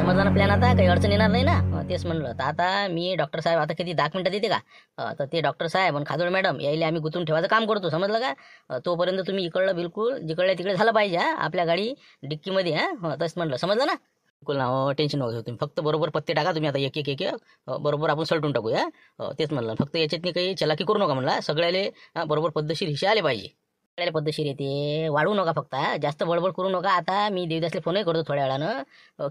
समजला ना प्लॅन? आता काही अडचण येणार नाही ना? तेच म्हणलं. तर आता मी डॉक्टर साहेब आता किती 10 मिनिटात येते का? तर ते डॉक्टर साहेब आणि खाजोळ मॅडम यायला आम्ही गुंतून ठेवायचं काम करतो, समजलं का? तोपर्यंत तुम्ही इकडलं बिलकुल जिकडल्या तिकडे झालं पाहिजे. आपल्या गाडी डिक्कीमध्ये. तसं म्हणलं, समजलं ना? बिलकुल ना. टेन्शन नका घेऊ तुम्ही. फक्त बरोबर पत्ते टाका तुम्ही आता एक एक एक एक. बरोबर आपण सलटून टाकूया. तेच म्हणलं. फक्त याच्यातनी काही चलाकी करू नका म्हणला. सगळ्याले बरोबर पद्धतशीर हिशे आले पाहिजे. सगळ्याला पद्धतशीर येते. वाढू नका फक्त. जास्त बडबड करू नका. आता मी देवदासला फोनही करतो थोड्या वेळानं,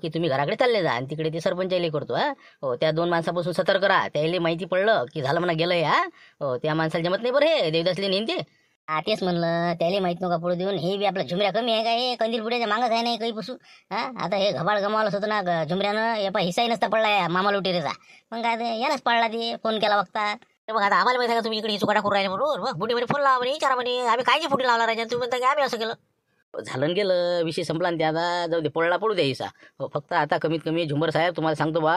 की तुम्ही घराकडे चालले जा आणि तिकडे ते सरपंचाला करतो. त्या 2 माणसापासून सतर्क राहा. त्याला माहिती पडलं की झालं म्हणा गेलंय. त्या माणसाला जमत नाही बरं हे देवदासले नेन ते. तेच म्हणलं. त्याला माहित नका पडू देऊन. हे बी आपला झुमऱ्या कमी आहे का? हे कंदील पुढ्याच्या मागच आहे नाही काही पासून. आता हे घबाड गमावलं होतं ना झुमऱ्यानं. या हिस्साही नसता पडला मामा लुटेरेचा. मग काय ते यानंच पडला ते फोन केला बघता. बघा आता आम्हाला माहिती आहे का तुम्ही इकडे चुकाटा करून राहिले म्हणून? मग बुटीमध्ये फोन लावा म्हणे, विचारा म्हणे आम्ही कायची फुटी लावला राजा, तुम्ही म्हणता की आम्ही असं केलं. झालं न गेलं, विषय संपला. आणि आता जाऊ दे, पडला पडू द्या हिसा. फक्त आता कमीत कमी झुंबर साहेब तुम्हाला सांगतो बा,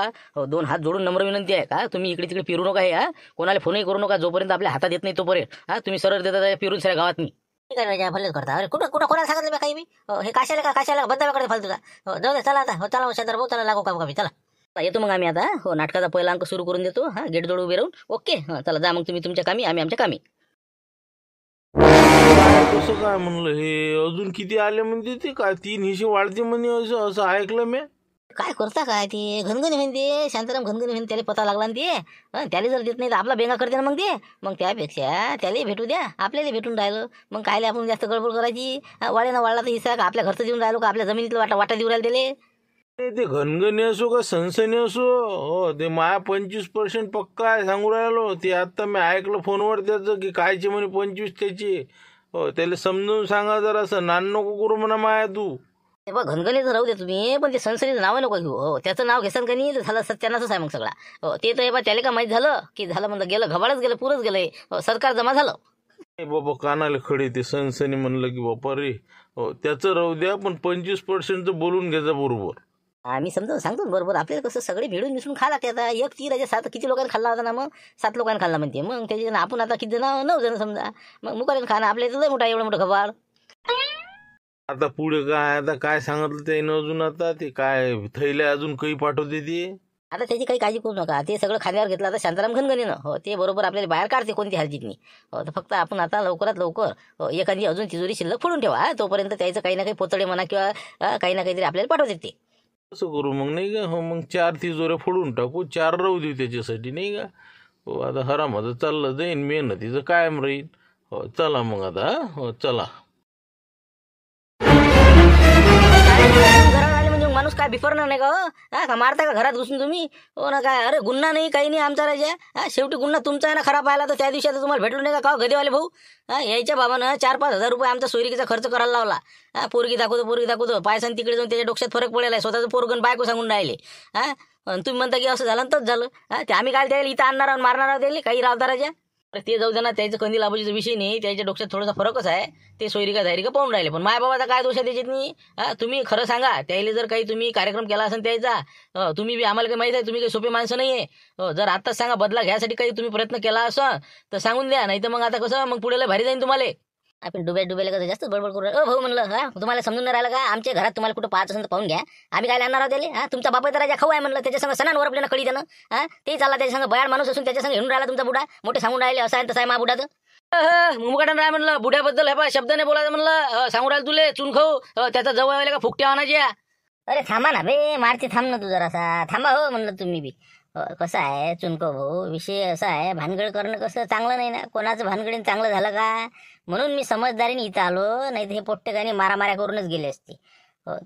2 हात जोडून नम्र विनंती आहे का तुम्ही इकडे तिकडे फिरू नका. हे कोणाला फोनही करू नका जोपर्यंत आपल्या हातात येत नाही तोपर्यंत. तुम्ही सरळ देता फिरून सगळ्या गावात मी काय राजा भलेच करता. अरे कुठं कुठं कोणाला सांगितलं काही मी? हे काशाला का बंदाकडे फालतूचा. जाऊ दे, चला आता. चला शेजार भाऊ, चला लागू काम कमी. चला येतो मग आम्ही आता. नाटकाचा पहिला अंक सुरू करून देतो. गेट जोड उभे राहून. ओके. चला जा मग तुम्ही तुमच्या कामी, आम्ही आमच्या कामी. कसं काय म्हणलं? हे अजून किती आले म्हणते ते? काय 3 हिशे वाढते म्हणे, असं ऐकलं मी. काय करता काय ते घनगणी म्हणते शांताराम, घनगणी म्हणते. त्याला पता लागला ना ते. त्याला जर देत नाही तर आपला बेंगा करते ना मग ते. मग त्यापेक्षा त्याला भेटू द्या, आपल्याला भेटून राहिलं. मग कायले आपण जास्त गडबड करायची? वाढे वाढला तर हिस्सा का आपल्या घरचं देऊन राहिलो का आपल्या जमिनीतलं वाटा देऊन राहिलं त्याला? ते घनगणी असो का सनसनी असो, ते माया 25% पक्का आहे सांगू राहिलो. ते आता मी ऐकलं फोनवर त्याचं की कायचे म्हणे 25 त्याची. त्याला समजून सांगा जरासं. नान नको करू म्हणा माया तू. बघ घनगणीचं राहू दे तुम्ही, पण ते संसदेचं नाव नको घेऊ. त्याचं नाव घेसान का नाही तर झालं सत्यानाच आहे मग सगळा. ते तर त्याला का माहीत झालं की झालं म्हणलं गेलं, घबाडच गेलं, पुरंच गेलंय. सरकार जमा झालं. बाबा कानाला खडे ते सनसनी म्हणलं की बापा रे. त्याचं राहू द्या, पण 25% बोलून घ्यायचा बरोबर. आम्ही समजा सांगतो बरोबर. आपल्याला कसं सगळे मिळून मिसळून खा लागते. आता एक ती राजा 7 किती लोकांनी खाल्ला होता ना? मग 7 लोकांनी खाल्ला म्हणते. मग त्याच्या आपण आता किती जण? 9 जण समजा. मग मुकाने खाणं आपल्या लय मोठा, एवढं मोठं घबाड. आता पुढे काय? आता काय सांगितलं त्यानं अजून? आता ते काय थैल्या अजून काही पाठवते ते? आता त्याची काही काळजी करू नका. ते सगळं खांद्यावर घेतलं आता शांताराम घनगणीनं. ते बरोबर आपल्याला बाहेर काढते कोणती हलजीत नाही. तर फक्त आपण आता लवकरात लवकर एखादी अजून तिजोरी शिल्लक फोडून ठेवा. तोपर्यंत त्याचं काही ना काही पोतळे म्हणा किंवा काही ना काहीतरी आपल्याला पाठवते ते. असं करू मग नाही का? मग 4 तिजोऱ्या फोडून टाकू, 4 राहू देऊ त्याच्यासाठी नाही का? आता हरामाचं चाललं जाईन, मेहनतीचं कायम राहील. चला मग आता. चला. म्हणजे माणूस काय बिफरणार नाही का? का मारता का घरात घुसून तुम्ही? हो ना. काय अरे गुन्हा नाही काही नाही आमचा राजा. शेवटी गुन्हा तुमचा आहे ना खराब पाहिला. तर त्या दिवशी आता तुम्हाला भेटलो नाही का गदेवाले भाऊ? यायच्या बाबानं 4-5 हजार रुपये आमचा सोयरिकीचा खर्च करायला लावला. पोरगी दाखवतो पायसान तिकडे जाऊन त्याच्या डोक्यात फरक पडलेला आहे. स्वतःचं पोरगण बायको सांगून राहिले. तुम्ही म्हणता की असं झालं तच झालं. ते आम्ही काय द्यायला इथं आणणार आहोत, मारणार आहोत त्याला काही रावता राजा? ते जाऊ दे ना. त्याचं कंदील आबाजीचा विषय नाही. त्याच्या डोक्यात थोडासा फरकच आहे. ते सोयरिका धायरिका पाहून राहिले. पण माय बाबाचा काय दोष आहे त्याच्यात नाही? तुम्ही खरं सांगा. त्याला जर काही तुम्ही कार्यक्रम केला असेल त्याचा, तुम्ही बी आम्हाला काही माहिती आहे, तुम्ही काही सोपे माणसं नाहीये. जर आत्ताच सांगा बदला घ्यायसाठी काही तुम्ही प्रयत्न केला असं तर सांगून द्या. नाही तर मग आता कसं मग पुढे भारी जाईन तुम्हाला. आपण डुब्याला कसं जास्त बडबड करू भाऊ म्हणलं. तुम्हाला समजून राहिलं का? आमच्या घरात तुम्हाला कुठं पाहत असेल तर पाहून घ्या. आम्ही काय आणणार आहोत त्याला? तुमचा बाप तर राजा खाऊ आहे म्हणलं. त्याच्या संग सणांवर आपल्याला कळी त्यानं. ते चालला त्याच्या संग बयाड माणूस असून त्याच्या संग हिंडून राहिला तुमचा बुडा. मोठे सांगून राहिले असं आहे तसं आहे मा बुडाचं. मुंबकडून राह म्हणलं. बुड्याबद्दल हे शब्द नाही बोलायचं म्हणलं. सांगून राहिलं तुले चून खाऊ. त्याचा जवळ व्हायला का फुकट्या आणायच्या? अरे थांबा ना बे मारती, थांब ना तू जरासा. थांबा हो म्हणलं तुम्ही बी. कसं आहे चुनको भाऊ, विषय असा आहे, भानगड करणं कसं चांगलं नाही ना. कोणाचं भानगडीन चांगलं झालं का? म्हणून मी समजदारीने इथं आलो. नाही तर हे पोट्टेकानी मारामाऱ्या करूनच गेले असते.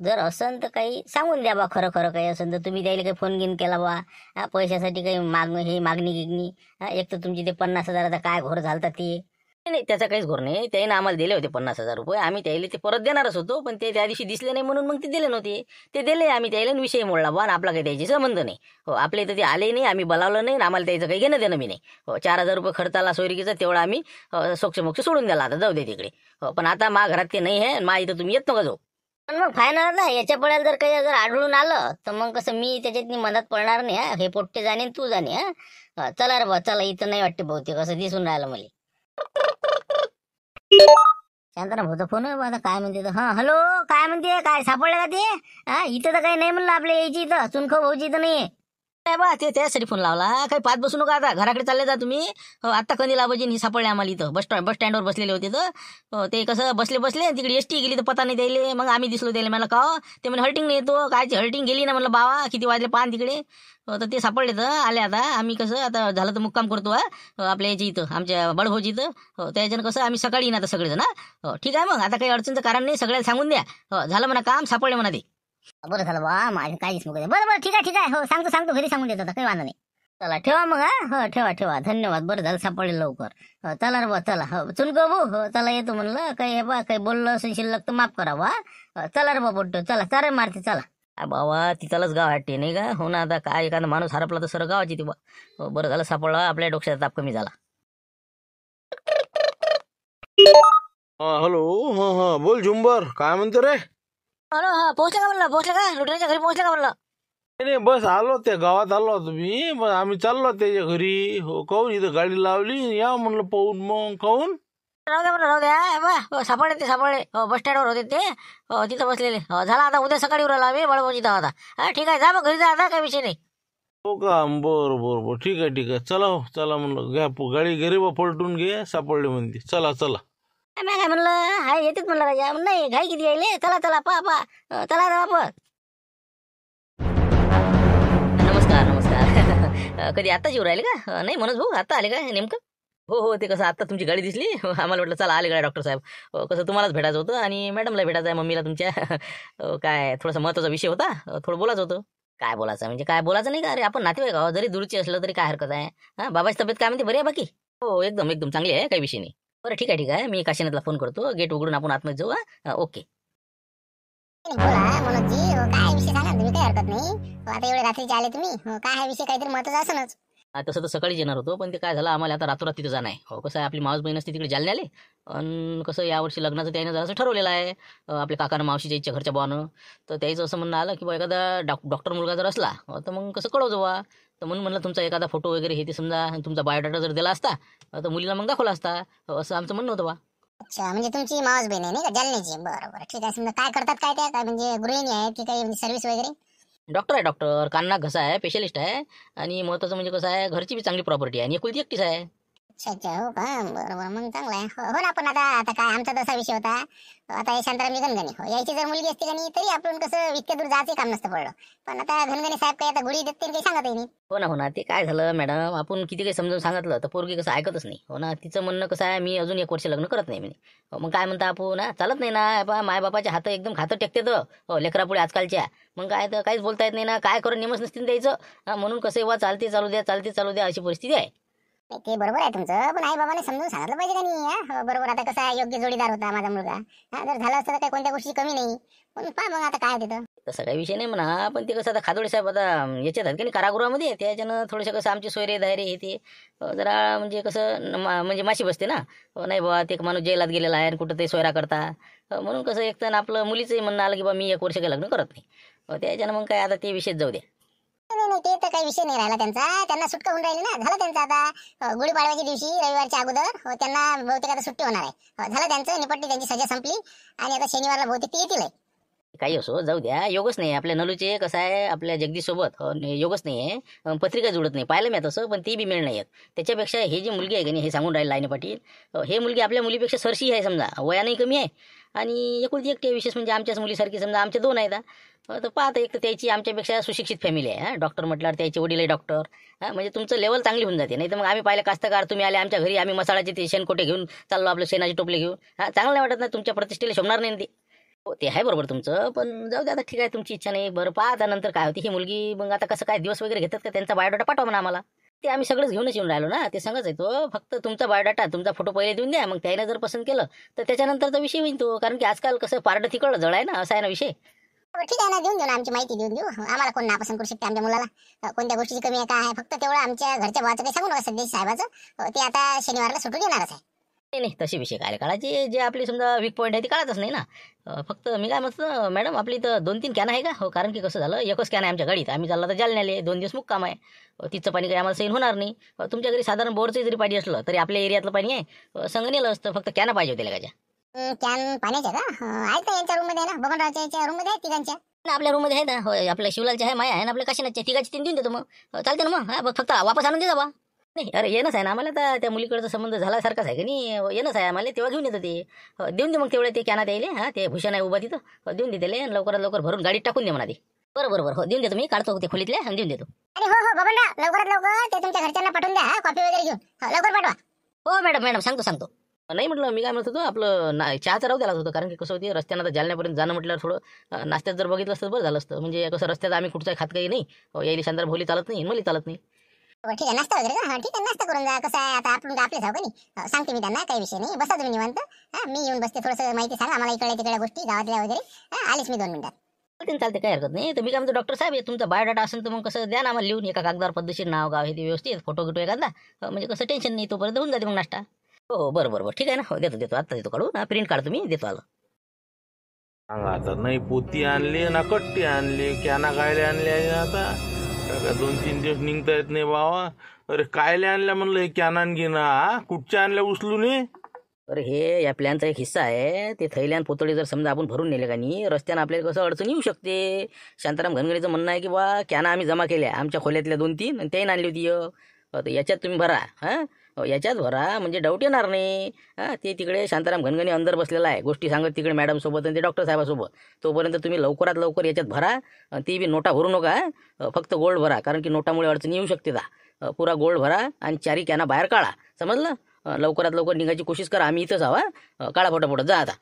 जर असन तर काही सांगून द्या बा. खरं खरं काही असेल तर. तुम्ही त्याला काही फोन घेऊन केला बा पैशासाठी काही मागणी गिगणी? एक तर तुमची ते 50,000चा काय घोर झालता ते. नाही त्याचा काहीच घोर नाही. त्याने आम्हाला दिले होते 50,000 रुपये. आम्ही त्याला ते परत देणारच होतो. पण ते त्या दिवशी दिसले नाही म्हणून मग ते दिले नव्हते. ते दिले आम्ही त्याला. विषय मोडला बा. आपला काही त्याची संबंध नाही. आपल्या इथं ते आले नाही, आम्ही बोलावलं नाही, आम्हाला त्याचं काही घेणं देणं मी नाही. 4,000 रुपये खर्च आला सोयरिकीचा, तेवढा आम्ही सोक्ष सोडून द्याला. आता जाऊ दे तिकडे. पण आता मा घरात ते नाही आहे. मा इथं तुम्ही येत नका जाऊ. पण मग फायनल ना याच्या पडायला जर काही अगर आढळून आलं तर मग कसं मी त्याच्यात मदत पडणार नाही. हे पोट्टे जाणे तू जाणे. चला रे बा चला. इथं नाही वाटते बहुतेक असं दिसून राहिलं मला. शांताराम भाऊचा फोन आहे बा, आता काय म्हणते तर. हा हॅलो, काय म्हणते, काय सापडलं का ते? हा इथं तर काही नाही म्हणलं, आपल्या यायची इथं चुनखो भाऊची इथं नाहीये. काय बा, ते त्यासाठी फोन लावला. काही पाच बसू नका, आता घराकडे चालले जा तुम्ही. हो आत्ता कधी लाभाजी हे सापडले आम्हाला इथं बस स्टँडवर बसलेले होते तर. हो, ते कसं बसले तिकडे एसटी गेली तर पता नाही द्यायले. मग आम्ही दिसलो त्याला. मला का ते म्हणे हर्टिंग नाही येतो, कायची हर्टिंग गेली ना म्हणलं. बावा किती वाजले पान तिकडे. हो, तर ते सापडले तर आले. आता आम्ही कसं आता झालं तर मुक्काम करतो आपल्या याच्या इथं आमच्या बडभोजी इथं. हो त्याच्यानं कसं आम्ही सकाळी येईन आता सगळेजण. हो ठीक आहे, मग आता काही अडचणचं कारण नाही, सगळ्याला सांगून द्या. हो झालं म्हणा काम, सापडले म्हणा ते. बरं झालं बा, माझं काहीच नको. बरं ठीक आहे. हो सांगतो घरी सांगून देतो, काही वांधा नाही. चला ठेवा मग. हो ठेवा, धन्यवाद. बरं झालं सापडले लवकर. हो चला रे बा, चला. हो चुनको भाऊ, हो चला येतो म्हणलं. काही हे बा काही बोललं असेल शिल्लक तर माफ करा बा. चला रे बा पोट्ट, चला चारे मारते चला. बाबा तिथलंच गाव वाटते नाही का. हो ना, आता काय एखादा माणूस हरपला तर सरं गावाची ती बा. हो बरं झालं सापडला, आपल्या डोक्याचा ताप कमी झाला. हॅलो. हा बोल झुंबर, काय म्हणतो रे? हॅलो, हा पोहोचले का म्हणलं, पोहोचले का लुटण्याच्या घरी पोहोचले का म्हणलं? नाही बस आलो, त्या गावात आलो होतो मी. बस आम्ही चाललो त्याच्या घरी. हो काहून इथं गाडी लावली, या म्हणलं पाहून. मग काहून राहू द्या बा. हो सापडले. हो बस स्टँडवर होते ते. हो तिथं बसलेले. हो झाला, आता उद्या सकाळी उराला आम्ही बळबोजी धावा आता. हा ठीक आहे, जा मग घरी जा, आता काही विषय नाही. हो का? बरं ठीक आहे. चला हो चला म्हणलं, घ्या गाडी गरीबा पलटून घे, सापडले म्हणते. चला. मी काय म्हणलं, हाय येतेच म्हणलं राजा. नाही घाई किती यायले. चला पा चला बाप. नमस्कार. कधी आत्ताच येऊ राहिले का? नाही मनोज भाऊ आत्ता आले का नेमकं? हो ते कसं आत्ता तुमची गाडी दिसली. आम्हाला वाटलं चला आले गाडी डॉक्टर साहेब. कसं तुम्हालाच भेटायचं होतं आणि मॅडमला भेटायचं आहे, मम्मीला तुमच्या. काय थोडासा महत्त्वाचा विषय होता, थोडं बोलायचं होतं. काय बोलायचं म्हणजे काय बोलायचं नाही का? अरे आपण नातेवाईक आहोत, जरी दूरची असलं तरी काय हरकत आहे. हा बाबाची तब्येत काय म्हणते, बरी आहे बाकी? हो एकदम चांगली आहे, काही विषय नाही. बरं ठीक आहे. मी काशीनाथला फोन करतो, गेट उघडून आपण आतमध्ये जाऊ. ओके. बोला मनोजजी, काय विषय सांगा तुम्ही, काही हरकत नाही. आता एवढे रात्रीचे आले तुम्ही, काय हा विषय काहीतरी महत्वाचा असणच. तसं तर सकाळीच येणार होतो, पण ते काय झालं, आम्हाला आता रातोरात तिथं जाणं आहे. हो कसं आहे, आपली मावस बहीण असते तिकडे जालने आले. आणि कसं यावर्षी लग्नाचं त्यानं जरासं ठरवलेलं आहे. आपल्या काकानं मावशीच्या इच्छा घरच्या भावानं. तर त्याचं असं म्हणणं आलं की बा एखादा डॉक्टर मुलगा जर असला तर मग कसं कळवतो बा. तर म्हणून म्हणलं तुमचा एखादा फोटो वगैरे हे ते समजा तुमचा बायोडाटा जर दिला असता तर मुलीला मग दाखवला असता. असं आमचं म्हणणं होतं बा. अच्छा, म्हणजे तुमची मावस बहीण आहे नाही का, जालन्याची? बरं ठीक आहे. समजा काय करतात, काय त्या काय म्हणजे गृहिणी आहेत की काही सर्व्हिस वगैरे? डॉक्टर कान नाक घसा आहे, स्पेशलिस्ट आहे. आणि महत्त्वाचं म्हणजे कसं आहे, घरची बी चांगली प्रॉपर्टी आहे आणि एकुलती एकटीच आहे. अच्छा हो का? बरोबर, मग चांगलं आहे. हो ना, पण आता काय आमचा तसा विषय होता. आता हे शांताराम गणगणे हो यायची जर मुलगी असते का नाही, तरी आपण कसं इतक्या दूर जायचं काम नसतं पडलं. पण आता गणगणे साहेब काही आता गुढी देते काही सांगत नाही. हो ना ते काय झालं मॅडम, आपण किती काही समजून सांगितलं तर पोरगी कसं ऐकतच नाही. हो ना, तिचं म्हणणं कसं आहे, मी अजून 1 वर्ष लग्न करत नाही म्हणे. मग काय म्हणता आपण, चालत नाही ना. मायबापाच्या हात एकदम खातं टेकते तर. हो लेकरापुढे आजकालच्या. मग काय तर काहीच बोलता येत नाही ना, काय करून नेमच नसतील द्यायचं. म्हणून कसं एव्हा चालते चालू द्या अशी परिस्थिती आहे. नाही, ते बरोबर आहे तुमचं, पण आई बाबाने समजून सांगितलं पाहिजे का नाही? बरोबर, आता कसं आहे, योग्य जोडीदार होता माझा मुलगा. जर झालं असतं तर काही कोणत्या गोष्टी कमी नाही. पण पहा मग आता काय तिथं. तसं काही विषय नाही म्हणा, पण ते कसं आता खादोडे साहेब आता याच्यात आहेत की नाही कारागृहामध्ये, त्याच्यानं थोडंसं कसं आमची सोयरे दायरे हे ते जरा म्हणजे कसं म्हणजे माशी बसते ना. नाही बाबा ते माणूस जेलात गेलेला आहे आणि कुठं ते सोयरा करता. म्हणून कसं एक तर आपलं मुलीचंही म्हणणं आलं की बा मी 1 वर्ष काही लग्न करत नाही. त्याच्यानं मग काय आता ते विषयच जाऊ द्या. नाही, ते तर काही विषय नाही राहिला त्यांना सुटका होऊन राहिली ना. झालं त्यांचं आता गुढीपाडव्याच्या दिवशी रविवारच्या अगोदर त्यांना बहुतेक आता सुट्टी होणार आहे. झालं त्यांचं निपट्टी, त्यांची सजा संपली आणि आता शनिवारला बहुतेक ते येतील. काही असो जाऊ द्या, योगच नाही आपल्या नलूचे. कसं आहे, आपल्या जगदीश सोबत योगच नाही आहे, पत्रिका जुळत नाही. पाहिलं मी तसं, पण ती बी मिळ नाही. त्याच्यापेक्षा हे जी मुलगी आहे की नाही, हे सांगून राहील लाईने पाटील, हे मुलगी आपल्या मुलीपेक्षा सरशी आहे समजा, वयानंही कमी आहे आणि एकुलती एकटी विशेष म्हणजे आमच्याच मुलीसारखी समजा. आमच्या 2 आहेत. तर पाहता एक तर त्याची आमच्यापेक्षा सुशिक्षित फॅमिली आहे. डॉक्टर म्हटल्यावर त्याचे वडीलही डॉक्टर. म्हणजे तुमचं लेवल चांगली होऊन जाते. नाही तर मग आम्ही पाहिलं कास्तकार, तुम्ही आले आमच्या घरी, आम्ही मसाळाचे ते शेणकोटे घेऊन चाललो, आपलं शेणाचे टोपले घेऊन. चांगलं नाही वाटत ना, तुमच्या प्रतिष्ठेला शोभणार नाही ते. हो ते आहे बरोबर तुमचं, पण जाऊ दे आता, ठीक आहे तुमची इच्छा नाही. बरं पहा आता नंतर काय होती ही मुलगी. मग आता कसं काय दिवस वगैरे घेतात का, त्यांचा बायोडाटा पाठवा म्हणा आम्हाला. ते आम्ही सगळंच घेऊनच येऊन राहिलो ना, ते सांगच आहे तो. फक्त तुमचा बायोडाटा, तुमचा फोटो पहिले देऊन द्या. मग त्यानं जर पसंत केलं तर त्याच्यानंतरचा विषय होईल तो. कारण की आजकाल कसं पारडं तिकडलं जळ आहे ना, असा आहे ना विषय. ठीक आहे ना, देऊन देऊ ना, आमची माहिती देऊन देऊ. आम्हाला कोण नापसंत करू शकते आमच्या मुलाला, कोणत्या गोष्टीची कमी आहे काय आहे. फक्त तेवढं आमच्या घरच्या भावाचं काही सांगू नका सध्या साहेबाचं. ते आता शनिवारला सुटून येणारच आहे. नाही तसे विषय काय काळाचे, जे आपली समजा वीक पॉईंट आहे ते काढतच नाही ना. फक्त मी काय म्हणतो मॅडम, आपली इथं 2-3 कॅन आहे का? हो कारण की कसं झालं, एकच कॅन आहे आमच्या गाडीत. आम्ही चालला तर जालन्याले 2 दिवस मुक्काम आहे. तिचं पाणी काही आम्हाला सैन होणार नाही. तुमच्या घरी साधारण बोरचं जरी पाणी असलं तरी आपल्या एरियातलं पाणी आहे, संग नेलं असतं. फक्त कॅन पाहिजे होते लगाच्या. कॅन पाण्याच्या का आहेत का यांच्या रूम मध्ये आहे ना बबनरावच्या याच्या रूम मध्ये आहेत तिघांच्या. आपल्या रूममध्ये आहे ना, होय आपल्या शिवलालच्या आहे, माया आहे ना, आपल्या काशीनाथच्या, तिघाची 3 देऊन देतो मग. चालते ना मग. फक्त वापस आणून दे जा बा. नाही अरे येणंच आहे ना आम्हाला, तर त्या मुलीकडचा संबंध झाल्यासारखाच आहे का नाही, येणंच आहे आम्हाला, तेव्हा घेऊन येतं ते. देऊन दे मग तेवढे ते कॅनात यायले. ते भूषण आहे उभा तिथं, देऊन दे त्याला, लवकरात लवकर भरून गाडीत टाकून दे म्हणा ते. बरोबर हो देऊन देतो मी, काढतो ते खोलीतल्या आणि देऊन देतो. अरे हो बबनराव लवकरात लवकर ते तुमच्या घरच्यांना पाठवून द्या कॉफी वगैरे घेऊन. लवकर पाठवा. हो मॅडम सांगतो. नाही म्हटलं मी काय म्हणत होतो, आपलं चहाचं राहू द्यायला होतं, कारण की कसं होते रस्त्यानं आता जालन्यापर्यंत जाणं म्हटल्यावर थोडं नाश्त्यात जर बघितलं असतं बरं झालं असतं. म्हणजे कसं रस्त्यात आम्ही कुठचं खात काही नाही, यायला शांतार भोली चालत नाही, मला चालत नाही. ठीक आहे नाश्ता वगैरे का ठीक आहे नाश्ता करून जा. कसं आहे आता आपण आपलेच आहो का नाही. सांगते मी त्यांना काही विषय नाही, बसा तुम्ही निवांत. मी येऊन बसते, थोडंसं माहिती सांगा आम्हाला इकडे तिकडे गोष्टी गावातल्या वगैरे. आलीच मी 2 मिनिटात. चालते काही हरकत नाही. तर मी काय म्हणतो डॉक्टर साहेब, तुमचा बायोडाटा असेल तर मग कसं द्या ना आम्हाला लिहून, एका कागदावर पद्धतशीर नाव गाव हे ते व्यवस्थित, फोटो गिटो एखादा, म्हणजे कसं टेन्शन नाही, तोपर्यंत होऊन जाते मग नाश्ता. हो बरोबर ठीक आहे ना, हो देतो आता देतो काढून, प्रिंट काढतो मी, देतो आलं. सांगा आता, नाही पोती आणली ना कट्टी आणली, कॅना कायले आणले आहे आता. 2-3 दिवस निघता येत नाही बाबा. अरे कायले आणल्या म्हणलं हे कॅनान घेणं, कुठच्या आणल्या उचलून? अरे हे या प्लॅनचा एक हिस्सा आहे. ते थैल्यान पोतळी जर समजा आपण भरून नेले का नाही, रस्त्यानं आपल्याला कसं अडचण येऊ शकते. शांताराम घनगणीचं म्हणणं आहे की बा कॅना आम्ही जमा केल्या आमच्या खोल्यातल्या 2-3 आणि त्याने आणली होती. तर याच्यात तुम्ही भरा, याच्यात भरा म्हणजे डाऊट येणार नाही. ते तिकडे शांताराम घनगणी अंदर बसलेला आहे, गोष्टी सांगत तिकडे मॅडमसोबत आणि ते डॉक्टर साहेबासोबत. तोपर्यंत तुम्ही लवकरात लवकर याच्यात भरा. ती बी नोटा भरू नका, फक्त गोल्ड भरा, कारण की नोटामुळे अडचणी येऊ शकते. पुरा गोल्ड भरा आणि 4 कॅना बाहेर काढा, समजलं. लवकरात लवकर निघायची कोशिश करा, आम्ही इथंच हवा. काढा फटाफट जा आता.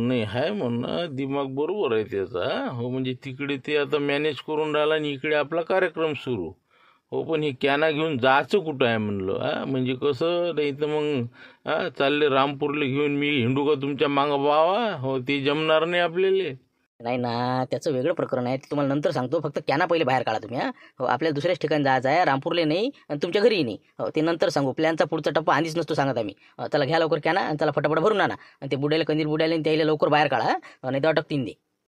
नाही आहे म्हणणं, दिमाग बरोबर आहे त्याचा. हो म्हणजे तिकडे ते आता मॅनेज करून राहिला आणि इकडे आपला कार्यक्रम सुरू. हो पण हे कॅना घेऊन जायचं कुठं आहे म्हणलं. म्हणजे कसं नाही तर मग चालले रामपूरला घेऊन मी हिंडू का तुमच्या मागं बावा. हो ते जमणार नाही आपल्याला. नाही ना, त्याचं वेगळं प्रकरण आहे, ते तुम्हाला नंतर सांगतो. फक्त कॅना पहिले बाहेर काढा तुम्ही. हो आपल्याला दुसऱ्याच ठिकाणी जायचं आहे, रामपूरला नाही आणि तुमच्या घरीही नाही. हो ते नंतर सांगू, प्लॅनचा पुढचा टप्पा आधीच नसतो सांगत आम्ही. त्याला घ्या लवकर कॅना आणि त्याला फटाफट भरून आणा आणि ते बुड्याला कंदील बुड्याला त्याला लवकर बाहेर काढा, नाही तर अटकतीन दे.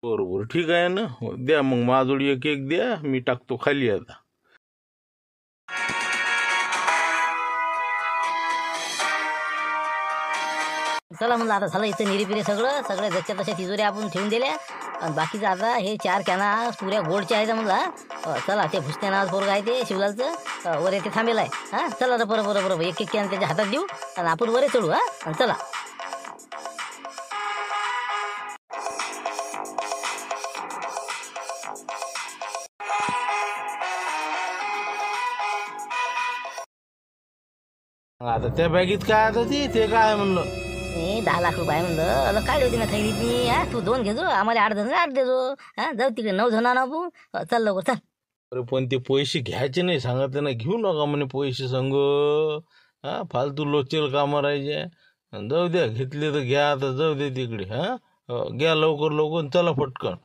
बरोबर ठीक आहे ना. हो, द्या मग माझोडी एक द्या, मी टाकतो खाली आता. चला म्हणलं आता झालं इथं निरीपिरी सगळं जच्या तशा तिजोऱ्या आपण ठेवून दिल्या. आणि बाकीचं आता हे 4 कॅना पुऱ्या गोडच्या आहेत म्हणला. चला ते भुसते नाव पोरग आहे ते शिवलालचं, वर येते थांबेला आहे. चला बरोबर एक कॅन त्याच्या हातात देऊ आणि आपण वरे चढू. चला आता त्या बॅगीत काय आता ते काय म्हणलं. 10 लाख रुपये म्हणलं, काढली होती ना थैलीत मी. तू 2 घेजो, आम्हाला 8 जण 8 देजो. जाऊ तिकडे 9 जण आणू. चल लवकर चल. अरे पण ते पैसे घ्यायचे नाही सांगत ना, घेऊ नका म्हणे पैसे संग. फालतू लोचेल कामं राहायचे. जाऊ द्या, घेतले तर घ्या आता, जाऊ दे तिकडे. घ्या लवकर चला पटकन.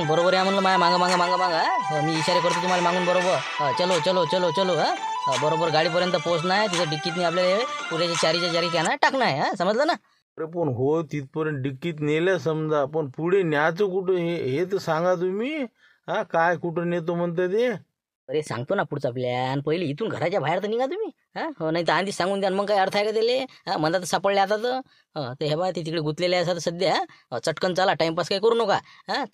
बरोबर आहे म्हणलं, माझ्या मागा मी इशारे करतो तुम्हाला मागून. बरोबर चलो. बरोबर गाडीपर्यंत पोहोचणं आहे, तिथं डिक्कीतनी आपल्याला पुऱ्याच्या 4च्या 4 कॅना टाकणं आहे, समजलं ना. अरे पण हो तिथपर्यंत डिक्कीत नेल्या समजा, पण पुढे न्यायचं कुठं हे तर सांगा तुम्ही. काय कुठं नेतो म्हणतं ते. अरे सांगतो ना पुढचा प्लॅन, पहिले इथून घराच्या बाहेर तर निघा तुम्ही. हो नाही तर आधीच सांगून द्या, मग काय अर्थ आहे का त्याला. मनात सापडले आता तर हे बा ते तिकडे गुंतलेले असतात सध्या. चटकन चला, टाइमपास काही करू नका.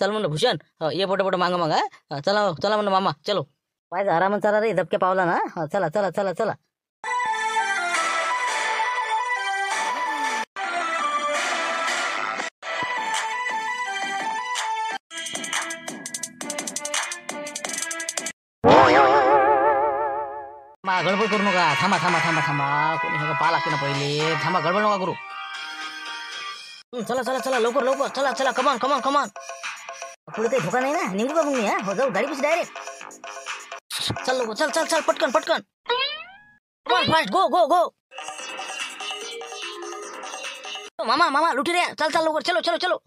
चल म्हणलं भूषण, ये पटपट मागं. चला म्हणलं मामा, चलो. पाहिजे आरामात चला रे, धबक्या पावला ना. चला. गडबड करू नका. थांबा. कोणी हे पाहा लागते ना पहिले. थांबा, गडबड नका करू. चला लवकर. चला कमान. पुढे काही धोका नाही ना, निघू का मग मी. हो जाऊ गाडी पाशी डायरेक्ट. चल लवकर, चल पटकन. कमान फास्ट, गो. मामा लुटी रे. चल लवकर, चलो.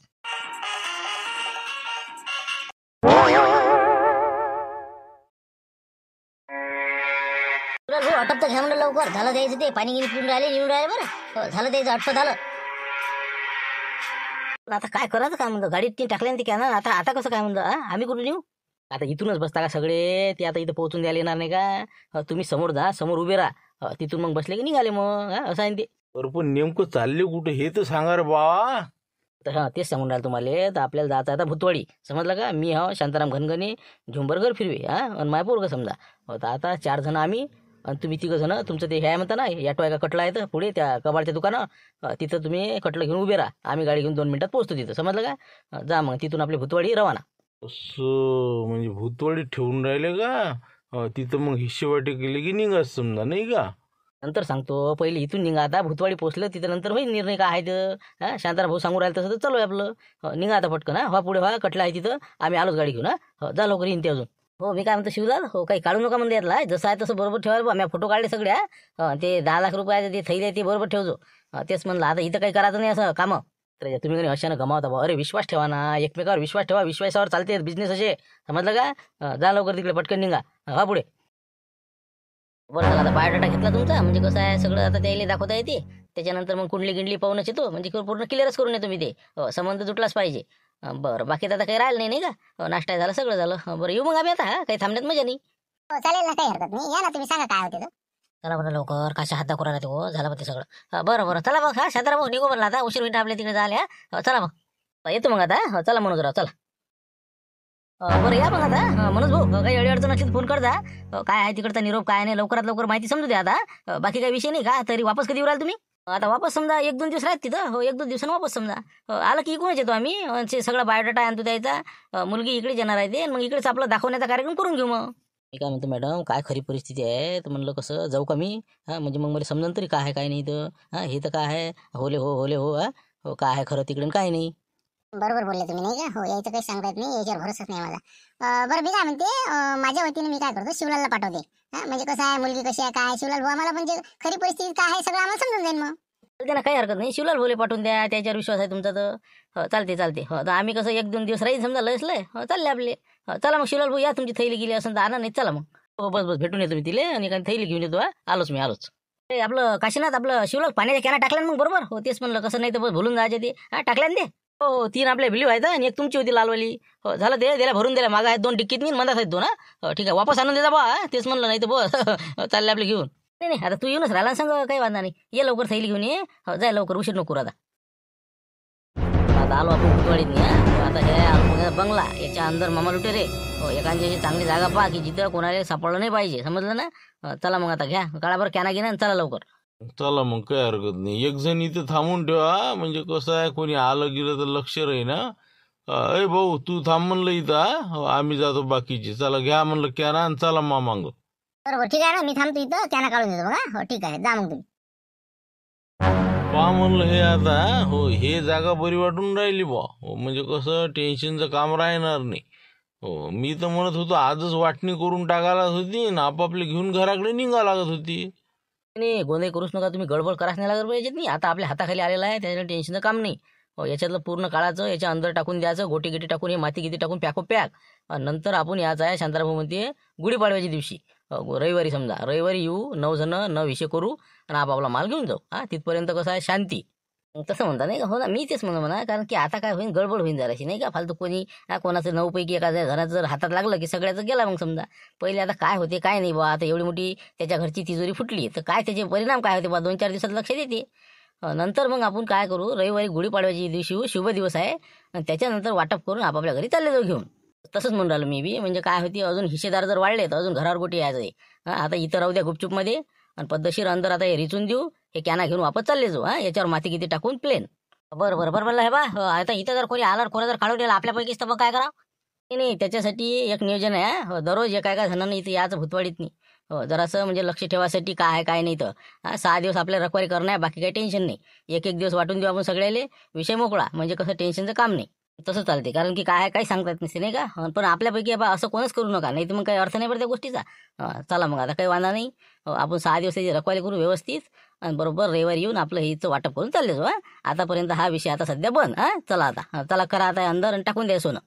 अटप तर घ्या म्हणलं लवकर. झालं द्यायचं ते पाणी गिनी पिऊन राहिले बरं. झालं द्यायचं, अटप झालं. पण आता काय करायचं काय म्हणतो, गाडीत ती टाकल्या ती कॅनन, आता आता कसं काय म्हणतो, आम्ही कुठून येऊ? आता इथूनच बसता का सगळे, ते आता इथं पोहोचून द्यायला येणार नाही का? तुम्ही समोर जा, समोर उभे राहा, तिथून मग बसले की निघाले मग, असं आहे ते. बरं पण नेमकं चालले कुठे हे तर सांगा रे बा. तर तेच सांगून राहिलं तुम्हाला, तर आपल्याला जायचं आता भुतवाडी, समजलं का? मी शांताराम घनघने, झुंबरगर फिरवे, आणि मायपूर का समजा. तर आता 4 जण आम्ही, आणि तुम्ही 3 जण. तुमचं ते हे आहे म्हणता ना, ॲटो आहे का कटला आहे तर पुढे त्या कबाडच्या दुकानं, तिथं तुम्ही कटलं घेऊन उभे राहा, आम्ही गाडी घेऊन 2 मिनिटात पोहोचतो तिथं, समजलं का? जा मग तिथून आपली भुतवाडी रवाना. असं म्हणजे भूतवाडी ठेवून राहिले का? तिथं मग हिशेवाटे केले की निघाच समजा, नाही का? नंतर सांगतो, पहिले इथून निघा, आता भुतवाडी पोहोचलं तिथं नंतर होईल निर्णय काय आहे तर. शांताराम भाऊ सांगून राहिलं तसं तर चालू आहे आपलं. निघा आता पटकन, व्हा पुढे व्हा, कटलं आहे तिथं, आम्ही आलोच गाडी घेऊन. जा लवकर येईन ते अजून. हो मी काय म्हणतो शिवलाल, हो काही काढू नका म्हणते यातला, जसं आहे तसं बरोबर ठेवायला बा. मी फोटो काढले सगळे, ते 10 लाख रुपयाचे ते थैले ते बरोबर ठेवतो. तेच म्हणलं, आता इथं काही करायचं नाही असं कामं. तर तुम्ही काही अशानं गमावता बा. अरे विश्वास ठेवा ना, एकमेकावर विश्वास ठेवा, विश्वासावर चालते बिझनेस असे, समजलं का? जा लवकर तिकडे पटकन निघा, व्हा पुढे. बरं झालं, आता बायोडाटा घेतला तुमचा, म्हणजे कसं आहे सगळं आता त्याला दाखवता येते. त्याच्यानंतर मग कुंडली गिंडली पाहूनच येतो, म्हणजे पूर्ण क्लिअरच करून येतो मी ते. संबंध जुटलाच पाहिजे. बरं बाकी तर आता काही राहिलं नाही का? नाश्ता झाला, सगळं झालं. बरं येऊ मग आम्ही आता, काही थांबण्यात मजा नाही. हो चालेल ना, काही हरकत नाही, या ना तुम्ही, सांगा काय होते तर. चला बरं लवकर, काशा हात दाखवून राहते हो, झालं बघ ते सगळं. बरं बरं चला मग, शांताराम भाऊ निघू म्हणला, आता उशीर मिनिट आपल्या तिकडे झाल्या. चला मग येतो मग आता, चला मनोज राव, चला. बरं या मग आता, मनोज भाऊ काही अडचण असली फोन कर जा. काय आहे तिकडचा निरोप काय नाही, लवकरात लवकर माहिती समजू द्या आता. बाकी काही विषय नाही का? तरी वापस कधी येऊ राहिले तुम्ही? आता वापस समजा 1-2 दिवस राहत तिथं. हो 1-2 दिवसांनी वापस समजा. आलं की इकडूनच येतो आम्ही, ते सगळं बायोडाटा आणतो द्यायचा. मुलगी इकडेच येणार आहे ते, मग इकडेच आपला दाखवण्याचा कार्यक्रम करून घेऊ मग. मी काय म्हणतो मॅडम, काय खरी परिस्थिती आहे तर म्हणलं कसं जाऊ का मी, म्हणजे मग मला समजून तरी काय आहे काय नाही तर. हे तर काय आहे, होले हो होले हो, हो काय आहे खरं तिकडे काय नाही. बरोबर बोलले तुम्ही, नाही का? हो यायचं काही सांगता येत नाही, याच्यावर भरोसाच नाही माझा. बरं मी काय म्हणते, माझ्या वतीने मी काय करतो, शिवलालला पाठवते. म्हणजे कसं आहे, मुलगी कशी आहे, काय शिवलाल भाऊ आम्हाला म्हणजे खरी परिस्थिती काय आहे सगळं आम्हाला समजून जाईल मग. त्यांना काही हरकत नाही, शिवलाल भोले पाठवून द्या, त्याच्यावर विश्वास आहे तुमचा तर. चालते चालते. तर आम्ही कसं 1-2 दिवस राहील समजा, लयच लय चालले आपले. चला मग शिवलाल भाऊ, या तुमची थैली गेली असं तर आणा, नाही चला मग. हो बस बस भेटून येतो मी तिले, आणि काही थैली घेऊन येतो. आलोच मी आलोच. ते आपलं काशीनाथ, आपलं शिवलाल पाण्याच्या कॅना टाकल्या मग बरोबर. हो तेच म्हणलं, कसं नाही तर बस भुलून जायचे ते. टाकल्या ना ते. हो 3 आपल्या बिलीव आहेत, आणि 1 तुमची होती लालवाली. हो झालं ते, त्याला भरून दिल्या, मागा आहेत 2 टिक्कीत नाही, मधात आहेत 2. ठीक आहे, वापस आणून देता बा. तेच म्हणलं, नाही तर बस चालले आपले घेऊन. नाही नाही, आता तू येऊनच राहिला सांग, काही वांधा नाही. ये लवकर थैली घेऊन ये. जाय लवकर, उशीर नको आता. आता आलो आपण भुतवाडीत नाही. आता हे आलो बंगला, याच्या अंदर मामा लुटे रे. हो एखादी अशी चांगली जागा पहा की जिथं कोणाला सापडलं नाही पाहिजे, समजलं ना? चला मग आता घ्या काळाभर कॅना घेणं, चला लवकर. चला मग काही हरकत नाही, एक जण इथं थांबून ठेवा, म्हणजे कसं आहे कोणी आलं गेलं तर लक्ष राही ना. अय भाऊ तू थांब म्हणलं इथं, आम्ही जातो बाकीचे. चला घ्या म्हणलं कॅना आणि चला मामांग. बरोबर ठीक आहे ना, मी थांबतो इथं, कॅना काढून देतो बघा. हो ठीक आहे, जा मग तुम्ही. पहा म्हणलं हे आता, हो हे जागा बरी वाटून राहिली बा. हो म्हणजे कसं टेन्शनचं काम राहणार नाही. हो मी तर म्हणत होतो आजच वाटणी करून टाकायला होती ना, आपापले घेऊन घराकडे निघा लागत होती. नाही गोंधळ करूच नका तुम्ही, गडबड कराच नाही लागत पाहिजे नाही. आता आपल्या हाताखाली आलेला आहे, त्याच्यानं टेन्शनचं काम नाही. हो याच्यातलं पूर्ण काळाचं याच्या अंदर टाकून द्यायचं, गोटी गिटी टाकून, हे माती गिती टाकून पॅको पॅक. नंतर आपण यायचं आहे शांताराम म्हणते गुढीपाडव्याच्या दिवशी, रविवारी समजा, रविवारी येऊ 9 जण, 9 विषय करू, आणि आपापला माल घेऊन जाऊ. तिथपर्यंत कसं आहे शांती. तसं म्हणता नाही का? हो ना, मी तेच म्हणा, कारण की आता काय होईल, गडबड होईल जराशी, नाही का? फालतू कोणी कोणाचं 9 पैकी एखाद्या घरात जर हातात लागलं की सगळ्याचं गेला मग समजा. पहिले आता काय होते काय नाही बा, आता एवढी मोठी त्याच्या घरची तिजोरी फुटली तर काय त्याचे परिणाम काय होते बा, 2-4 दिवसात लक्षात येते. नंतर मग आपण काय करू, रविवारी गुढीपाडव्याच्या दिवशी शुभ दिवस आहे, आणि त्याच्यानंतर वाटप करून आपापल्या घरी चालले जाऊ घेऊन. तसंच म्हणून राहिलो मी बी, म्हणजे काय होती अजून हिस्सेदार जर वाढले तर अजून घरावर गोटी यायचं आहे. आता इथं राहू द्या गुपचूपमध्ये, आणि पद्धतशीर अंदर आता हे रिचून देऊ, हे कॅना घेऊन वापस चालले जाऊ. याच्यावर माती किती टाकून प्लेन. बरं बरं बरं म्हणलं हे बा. आता इथं जर कोणी आलं, कोणा जर काढून दिला आपल्यापैकीच, तर मग काय करा? नाही त्याच्यासाठी एक नियोजन आहे. दररोज एका जणांना इथं याचं भुतवाडीत नाही. जरासं म्हणजे लक्ष ठेवासाठी काय आहे काय नाही तर. 6 दिवस आपल्याला रखवारी करणं आहे, बाकी काही टेन्शन नाही. 1-1 दिवस वाटून देऊ आपण सगळ्याले, विषय मोकळा, म्हणजे कसं टेन्शनचं काम नाही. तसं चालते, कारण की काय आहे काही सांगता येत नसते नाही का? पण आपल्यापैकी बा असं कोणच करू नका, नाही तर मग काही अर्थ नाही पडत त्या गोष्टीचा. चला मग आता काही वांधा नाही. आपण 6 दिवसाची रखवारी करू व्यवस्थित, आणि बरोबर रविवारी येऊन आपलं हिचं वाटप करून चालले जाऊ. आतापर्यंत हा विषय आता सध्या बंद. चला आता, चला करा आता अंदर आणि टाकून द्या सोनं.